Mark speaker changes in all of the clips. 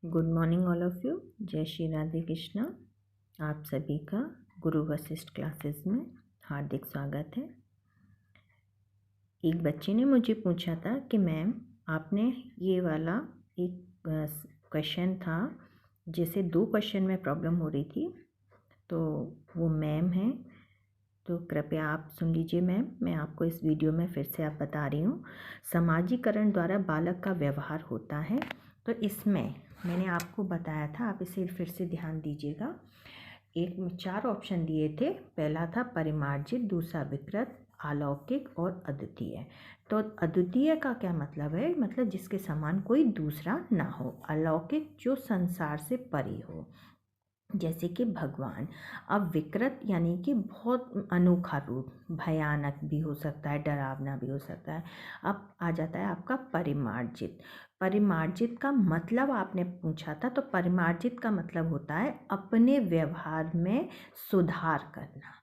Speaker 1: Good morning all of you. जय श्री राधे कृष्णा। आप सभी का गुरु वशिष्ठ क्लासेस में हार्दिक स्वागत है। एक बच्चे ने मुझे पूछा था कि मैम आपने ये वाला एक क्वेश्चन था जैसे 2 क्वेश्चन में प्रॉब्लम हो रही थी, तो वो मैम है, तो कृपया आप सुन लीजिए मैम। मैं आपको इस वीडियो में फिर से बता रही हूँ। समाजीकरण द्वारा बालक का व्यवहार होता है, तो इसमें मैंने आपको बताया था, आप इसे फिर से ध्यान दीजिएगा। 4 ऑप्शन दिए थे। पहला था परिमार्जित, दूसरा विकृत, अलौकिक और अद्वितीय। तो अद्वितीय का क्या मतलब है? मतलब जिसके समान कोई दूसरा ना हो। अलौकिक जो संसार से परे हो, जैसे कि भगवान। अब विकृत यानी कि बहुत अनोखा रूप, भयानक भी हो सकता है, डरावना भी हो सकता है। अब आ जाता है आपका परिमार्जित। परिमार्जित का मतलब आपने पूछा था, तो परिमार्जित का मतलब होता है अपने व्यवहार में सुधार करना,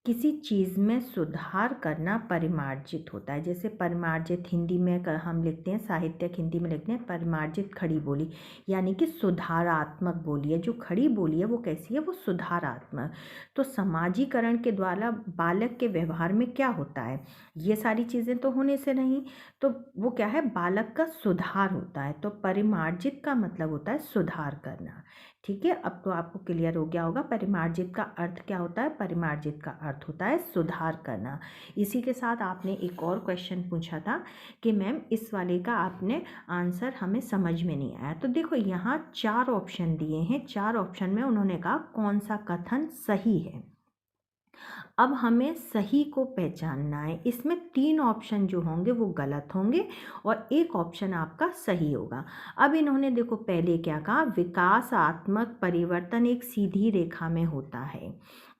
Speaker 1: किसी चीज़ में सुधार करना परिमार्जित होता है। जैसे परिमार्जित हिंदी में हम लिखते हैं, साहित्यिक हिंदी में लिखते हैं परिमार्जित खड़ी बोली, यानी कि सुधारात्मक बोली है। जो खड़ी बोली है वो कैसी है? वो सुधारात्मक। तो समाजीकरण के द्वारा बालक के व्यवहार में क्या होता है? ये सारी चीज़ें तो होने से नहीं, तो वो क्या है? बालक का सुधार होता है। तो परिमार्जित का मतलब होता है सुधार करना। ठीक है, अब तो आपको क्लियर हो गया होगा परिमार्जित का अर्थ क्या होता है। परिमार्जित का अर्थ होता है सुधार करना। इसी के साथ आपने एक और क्वेश्चन पूछा था कि मैम इस वाले का आपने आंसर हमें समझ में नहीं आया। तो देखो यहाँ 4 ऑप्शन दिए हैं, 4 ऑप्शन में उन्होंने कहा कौन सा कथन सही है। अब हमें सही को पहचानना है। इसमें 3 ऑप्शन जो होंगे वो गलत होंगे और एक ऑप्शन आपका सही होगा। अब इन्होंने देखो पहले क्या कहा, विकासात्मक परिवर्तन एक सीधी रेखा में होता है।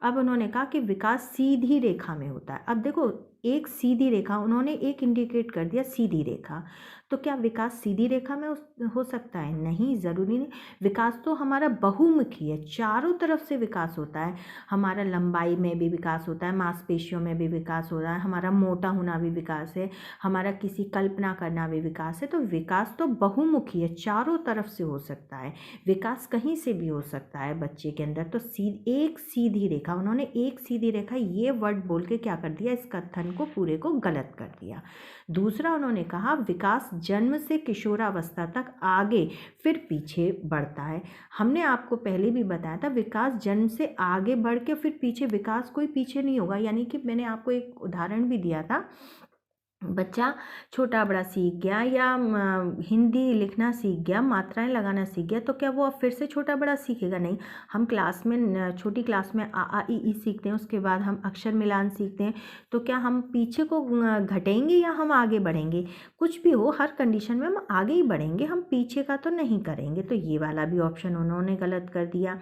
Speaker 1: अब उन्होंने कहा कि विकास सीधी रेखा में होता है। अब देखो एक सीधी रेखा, उन्होंने एक इंडिकेट कर दिया सीधी रेखा, तो क्या विकास सीधी रेखा में हो सकता है? नहीं, ज़रूरी नहीं। विकास तो हमारा बहुमुखी है, चारों तरफ से विकास होता है। हमारा लंबाई में भी विकास होता है, मांसपेशियों में भी विकास हो रहा है, हमारा मोटा होना भी विकास है, हमारा किसी कल्पना करना भी विकास है। तो विकास तो बहुमुखी है, चारों तरफ से हो सकता है। विकास कहीं से भी हो सकता है बच्चे के अंदर। तो एक सीधी रेखा, उन्होंने एक सीधी रेखा ये वर्ड बोल के क्या कर दिया, इस कथन को पूरे को गलत कर दिया। दूसरा उन्होंने कहा विकास जन्म से किशोरावस्था तक आगे फिर पीछे बढ़ता है। हमने आपको पहले भी बताया था विकास जन्म से आगे बढ़ के फिर पीछे, विकास कोई पीछे नहीं होगा। यानी कि मैंने आपको एक उदाहरण भी दिया था, बच्चा छोटा बड़ा सीख गया या हिंदी लिखना सीख गया, मात्राएं लगाना सीख गया, तो क्या वो अब फिर से छोटा बड़ा सीखेगा? नहीं। हम क्लास में, छोटी क्लास में आ ई ई सीखते हैं, उसके बाद हम अक्षर मिलान सीखते हैं, तो क्या हम पीछे को घटेंगे या हम आगे बढ़ेंगे? कुछ भी हो, हर कंडीशन में हम आगे ही बढ़ेंगे, हम पीछे का तो नहीं करेंगे। तो ये वाला भी ऑप्शन उन्होंने गलत कर दिया।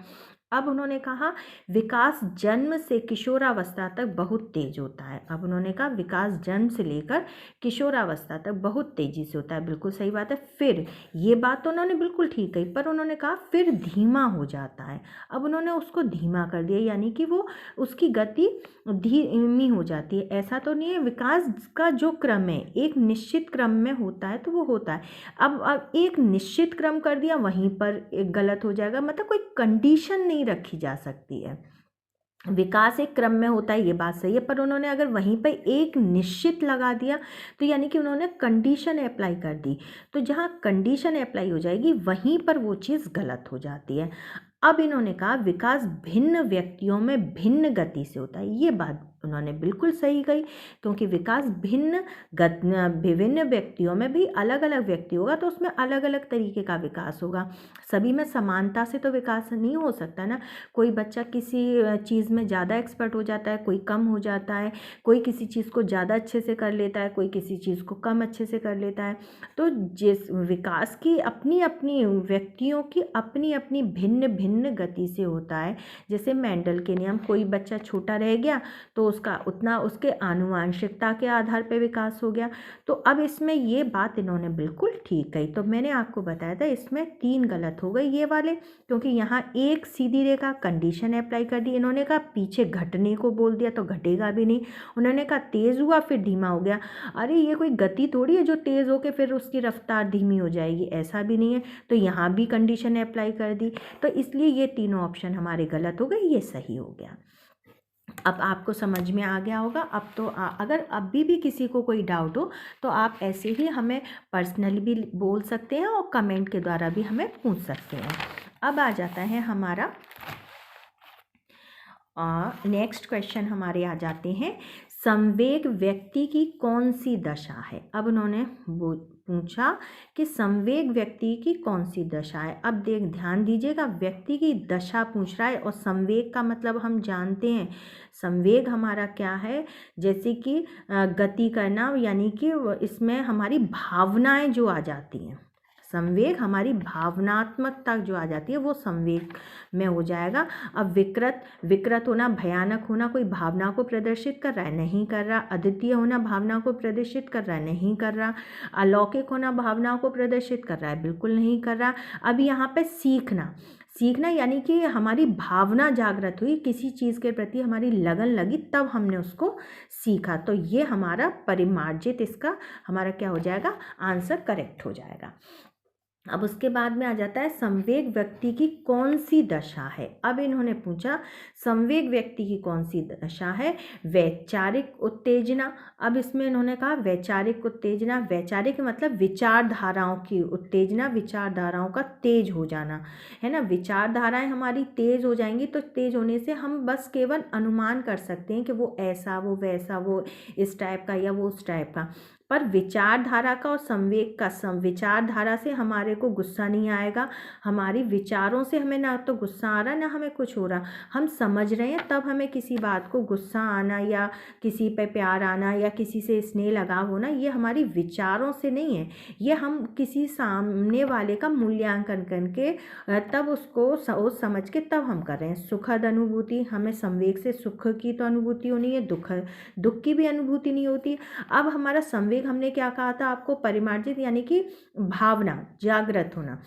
Speaker 1: अब उन्होंने कहा विकास जन्म से किशोरावस्था तक बहुत तेज होता है। अब उन्होंने कहा विकास जन्म से लेकर किशोरावस्था तक बहुत तेजी से होता है, बिल्कुल सही बात है। फिर ये बात तो उन्होंने बिल्कुल ठीक कही, पर उन्होंने कहा फिर धीमा हो जाता है। अब उन्होंने उसको धीमा कर दिया, यानी कि वो उसकी गति धीमी हो जाती है। ऐसा तो नहीं है, विकास का जो क्रम है एक निश्चित क्रम में होता है तो वो होता है। अब एक निश्चित क्रम कर दिया, वहीं पर एक गलत हो जाएगा। मतलब कोई कंडीशन नहीं रखी जा सकती है। विकास एक क्रम में होता है, ये बात सही है, पर उन्होंने अगर वहीं पर एक निश्चित लगा दिया तो यानी कि उन्होंने कंडीशन अप्लाई कर दी। तो जहाँ कंडीशन अप्लाई हो जाएगी वहीं पर वो चीज़ गलत हो जाती है। अब इन्होंने कहा विकास भिन्न व्यक्तियों में भिन्न गति से होता है। ये बात उन्होंने बिल्कुल सही कही, क्योंकि विकास विभिन्न व्यक्तियों में भी अलग अलग व्यक्ति होगा तो उसमें अलग अलग तरीके का विकास होगा। सभी में समानता से तो विकास नहीं हो सकता ना। कोई बच्चा किसी चीज़ में ज़्यादा एक्सपर्ट हो जाता है, कोई कम हो जाता है, कोई किसी चीज़ को ज़्यादा अच्छे से कर लेता है, कोई किसी चीज़ को कम अच्छे से कर लेता है। तो जिस विकास की अपनी अपनी, व्यक्तियों की अपनी अपनी भिन्न भिन्न गति से होता है। जैसे मेंडल के नियम, कोई बच्चा छोटा रह गया तो उसका उतना उसके आनुवंशिकता के आधार पर विकास हो गया। तो अब इसमें ये बात इन्होंने बिल्कुल ठीक कही। तो मैंने आपको बताया था इसमें 3 गलत हो गए ये वाले, क्योंकि यहाँ एक सीधी रेखा कंडीशन अप्लाई कर दी। इन्होंने कहा पीछे घटने को बोल दिया तो घटेगा भी नहीं। उन्होंने कहा तेज़ हुआ फिर धीमा हो गया। अरे ये कोई गति थोड़ी है जो तेज़ होके फिर उसकी रफ्तार धीमी हो जाएगी, ऐसा भी नहीं है। तो यहाँ भी कंडीशन अप्लाई कर दी, तो इसलिए ये तीनों ऑप्शन हमारे गलत हो गए, ये सही हो गया। अब आपको समझ में आ गया होगा। अब तो अगर अभी भी किसी को कोई डाउट हो तो आप ऐसे ही हमें पर्सनली भी बोल सकते हैं और कमेंट के द्वारा भी हमें पूछ सकते हैं। अब आ जाता है हमारा नेक्स्ट क्वेश्चन हमारे आ जाते हैं, संवेग व्यक्ति की कौन सी दशा है। अब उन्होंने पूछा कि संवेग व्यक्ति की कौन सी दशा है। अब ध्यान दीजिएगा, व्यक्ति की दशा पूछ रहा है और संवेग का मतलब हम जानते हैं, संवेग हमारा क्या है, जैसे कि गति करना, यानी कि इसमें हमारी भावनाएं जो आ जाती हैं, संवेग हमारी भावनात्मकता जो आ जाती है वो संवेग में हो जाएगा। अब विकृत होना, भयानक होना, कोई भावना को प्रदर्शित कर रहा है, नहीं कर रहा। अद्वितीय होना भावना को प्रदर्शित कर रहा है, नहीं कर रहा। अलौकिक होना भावनाओं को प्रदर्शित कर रहा है, बिल्कुल नहीं कर रहा। अब यहाँ पे सीखना यानी कि हमारी भावना जागृत हुई, किसी चीज़ के प्रति हमारी लगन लगी, तब हमने उसको सीखा। तो ये हमारा परिमार्जित, इसका हमारा क्या हो जाएगा, आंसर करेक्ट हो जाएगा। अब उसके बाद में आ जाता है संवेग व्यक्ति की कौन सी दशा है। अब इन्होंने पूछा संवेग व्यक्ति की कौन सी दशा है, वैचारिक उत्तेजना। अब इसमें इन्होंने कहा वैचारिक उत्तेजना, वैचारिक मतलब विचारधाराओं की उत्तेजना, विचारधाराओं का तेज हो जाना, है ना। विचारधाराएं हमारी तेज हो जाएंगी, तो तेज होने से हम बस केवल अनुमान कर सकते हैं कि वो ऐसा, वो वैसा, वो इस टाइप का या वो उस टाइप का। पर विचारधारा का और संवेग का, विचारधारा से हमारे को गुस्सा नहीं आएगा, हमारी विचारों से हमें ना तो गुस्सा आ रहा ना हमें कुछ हो रहा, हम समझ रहे हैं तब हमें किसी बात को गुस्सा आना या किसी पे प्यार आना या किसी से स्नेह लगाव होना, ये हमारी विचारों से नहीं है। ये हम किसी सामने वाले का मूल्यांकन करके तब उसको सोच समझ के तब हम कर रहे हैं। सुखद अनुभूति, हमें संवेग से सुख की तो अनुभूति होनी है, दुख की भी अनुभूति नहीं होती। अब हमारा संवेग हमने क्या कहा था आपको, परिमार्जित यानी कि भावना जागृत होना।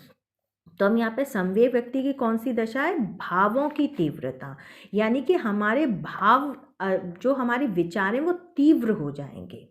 Speaker 1: तो हम यहाँ पे संवेग व्यक्ति की कौन सी दशा है, भावों की तीव्रता, यानी कि हमारे भाव जो हमारे विचार हैं वो तीव्र हो जाएंगे।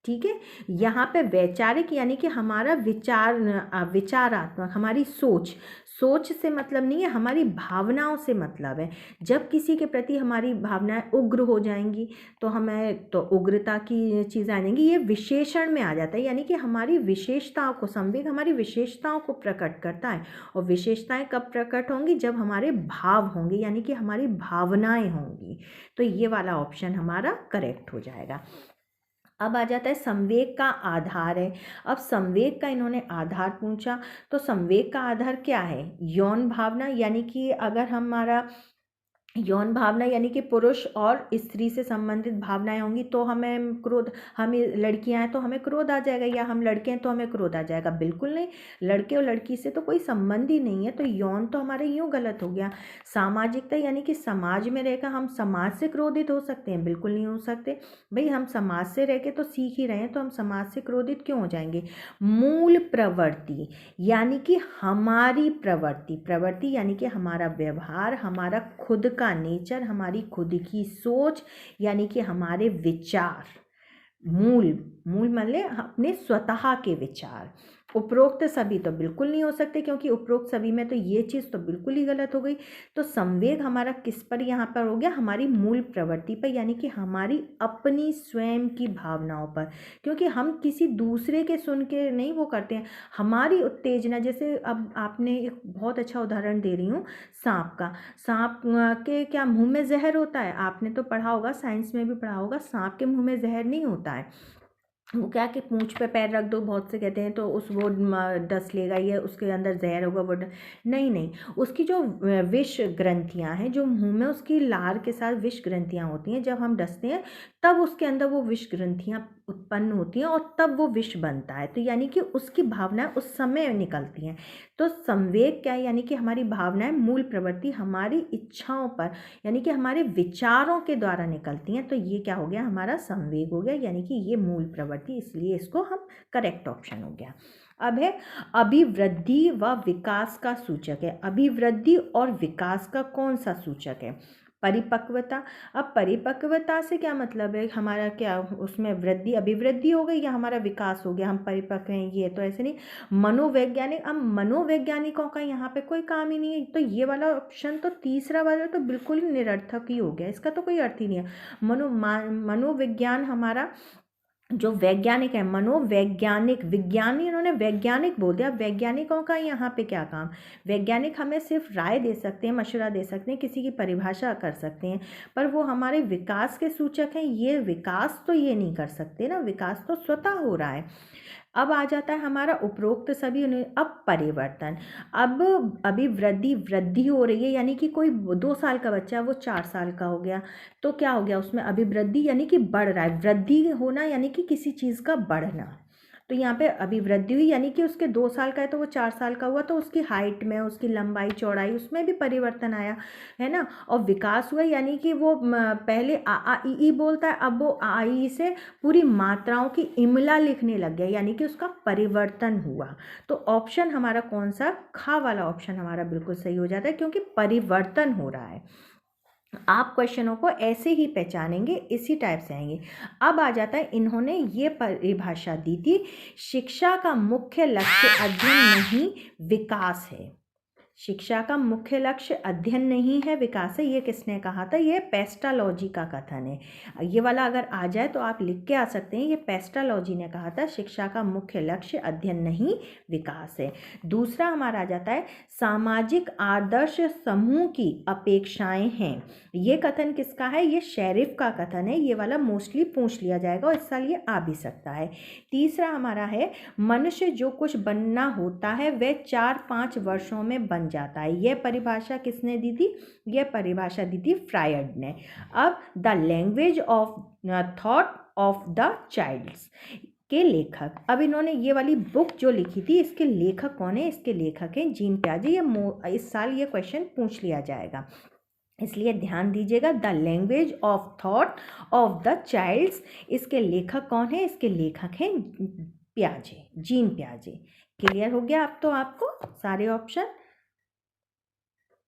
Speaker 1: ठीक है। यहाँ पे वैचारिक यानी कि हमारा विचारात्मक, हमारी सोच से मतलब नहीं है, हमारी भावनाओं से मतलब है। जब किसी के प्रति हमारी भावनाएं उग्र हो जाएंगी तो हमें तो उग्रता की चीज़ आ जाएंगी, ये विशेषण में आ जाता है, यानी कि हमारी विशेषताओं को, संवेग हमारी विशेषताओं को प्रकट करता है। और विशेषताएं कब प्रकट होंगी, जब हमारे भाव होंगे, यानी कि हमारी भावनाएं होंगी। तो ये वाला ऑप्शन हमारा करेक्ट हो जाएगा। अब आ जाता है संवेग का आधार है। अब संवेग का इन्होंने आधार पूछा, तो संवेग का आधार क्या है, यौन भावना, यानी कि अगर हमारा यौन भावना यानी कि पुरुष और स्त्री से संबंधित भावनाएं होंगी तो हमें क्रोध, हम लड़कियां हैं तो हमें क्रोध आ जाएगा, या हम लड़के हैं तो हमें क्रोध आ जाएगा, बिल्कुल नहीं। लड़के और लड़की से तो कोई संबंध ही नहीं है, तो यौन तो हमारे यूँ गलत हो गया। सामाजिकता यानी कि समाज में रहकर हम समाज से क्रोधित हो सकते हैं, बिल्कुल नहीं हो सकते भाई। हम समाज से रह के तो सीख ही रहे हैं, तो हम समाज से क्रोधित क्यों हो जाएंगे। मूल प्रवृत्ति यानी कि हमारी प्रवृत्ति यानी कि हमारा व्यवहार, हमारा खुद का नेचर, हमारी खुद की सोच, यानी कि हमारे विचार, मूल मतलब अपने स्वतः के विचार। उपरोक्त सभी तो बिल्कुल नहीं हो सकते, क्योंकि उपरोक्त सभी में तो ये चीज़ तो बिल्कुल ही गलत हो गई। तो संवेग हमारा किस पर यहाँ पर हो गया, हमारी मूल प्रवृत्ति पर, यानी कि हमारी अपनी स्वयं की भावनाओं पर, क्योंकि हम किसी दूसरे के सुन के नहीं वो करते हैं। हमारी उत्तेजना, जैसे अब आपने एक बहुत अच्छा उदाहरण दे रही हूँ सांप का। सांप के क्या मुँह में जहर होता है, आपने तो पढ़ा होगा, साइंस में भी पढ़ा होगा, सांप के मुँह में जहर नहीं होता है। वो क्या कि पूंछ पे पैर रख दो, बहुत से कहते हैं तो वो डस लेगा, ये उसके अंदर जहर होगा, वो नहीं, उसकी जो विष ग्रंथियां हैं, जो मुंह में उसकी लार के साथ विष ग्रंथियां होती हैं, जब हम डसते हैं तब उसके अंदर वो विष ग्रंथियां उत्पन्न होती हैं और तब वो विष बनता है। तो यानी कि उसकी भावनाएं उस समय निकलती हैं। तो संवेग क्या है, यानी कि हमारी भावनाएं मूल प्रवृत्ति हमारी इच्छाओं पर यानी कि हमारे विचारों के द्वारा निकलती हैं। तो ये क्या हो गया, हमारा संवेग हो गया, यानी कि ये मूल प्रवृत्ति, इसलिए इसको हम करेक्ट ऑप्शन हो गया। अब है अभिवृद्धि व विकास का सूचक है। अभिवृद्धि और विकास का कौन सा सूचक है? परिपक्वता। अब परिपक्वता से क्या मतलब है, हमारा क्या उसमें वृद्धि अभिवृद्धि हो गई या हमारा विकास हो गया, हम परिपक्व हैं, ये तो ऐसे नहीं। मनोवैज्ञानिक, अब मनोवैज्ञानिकों का यहाँ पे कोई काम ही नहीं है। तो ये वाला ऑप्शन तो तीसरा वाला तो बिल्कुल ही निरर्थक ही हो गया, इसका तो कोई अर्थ ही नहीं है। मनोविज्ञान हमारा जो वैज्ञानिक है, मनोवैज्ञानिक, विज्ञानी इन्होंने वैज्ञानिक बोल दिया। वैज्ञानिकों का यहाँ पे क्या काम? वैज्ञानिक हमें सिर्फ राय दे सकते हैं, मशवरा दे सकते हैं, किसी की परिभाषा कर सकते हैं, पर वो हमारे विकास के सूचक हैं। ये विकास तो ये नहीं कर सकते ना, विकास तो स्वतः हो रहा है। अब आ जाता है हमारा उपरोक्त सभी। अब परिवर्तन, अब अभिवृद्धि, वृद्धि हो रही है, यानी कि कोई 2 साल का बच्चा वो 4 साल का हो गया, तो क्या हो गया उसमें अभिवृद्धि, यानी कि बढ़ रहा है। वृद्धि होना यानी कि किसी चीज़ का बढ़ना। तो यहाँ पे अभिवृद्धि हुई, यानी कि उसके 2 साल का है तो वो 4 साल का हुआ, तो उसकी हाइट में, उसकी लंबाई चौड़ाई, उसमें भी परिवर्तन आया, है ना। और विकास हुआ, यानी कि वो पहले आ आ ई ई बोलता है, अब वो आ ई से पूरी मात्राओं की इमला लिखने लग गया, यानी कि उसका परिवर्तन हुआ। तो ऑप्शन हमारा कौन सा? खा वाला ऑप्शन हमारा बिल्कुल सही हो जाता है, क्योंकि परिवर्तन हो रहा है। आप क्वेश्चनों को ऐसे ही पहचानेंगे, इसी टाइप से आएंगे। अब आ जाता है, इन्होंने ये परिभाषा दी थी, शिक्षा का मुख्य लक्ष्य अध्ययन नहीं विकास है। शिक्षा का मुख्य लक्ष्य अध्ययन नहीं है, विकास है। ये किसने कहा था? ये पेस्टालॉजी का कथन है। ये वाला अगर आ जाए तो आप लिख के आ सकते हैं, ये पेस्टालॉजी ने कहा था, शिक्षा का मुख्य लक्ष्य अध्ययन नहीं विकास है। दूसरा हमारा आ जाता है, सामाजिक आदर्श समूह की अपेक्षाएं हैं। ये कथन किसका है? ये शेरिफ का कथन है। ये वाला मोस्टली पूछ लिया जाएगा और इस साल ये आ भी सकता है। तीसरा हमारा है, मनुष्य जो कुछ बनना होता है वह 4-5 वर्षों में बन जाता है। यह परिभाषा किसने दी थी? यह परिभाषा दी थी फ्रायड ने। अब the language of thought of the child's के लेखक, अब इन्होंने ये वाली बुक जो लिखी थी, इसके लेखक कौन है? इसके लेखक हैं जीन पियाजे। ये इस साल ये क्वेश्चन पूछ लिया जाएगा, इसलिए ध्यान दीजिएगा। The language of thought of the child's, इसके लेखक कौन है? इसके लेखक हैं पियाजे, जीन पियाजे। क्लियर हो गया अब तो आपको सारे ऑप्शन?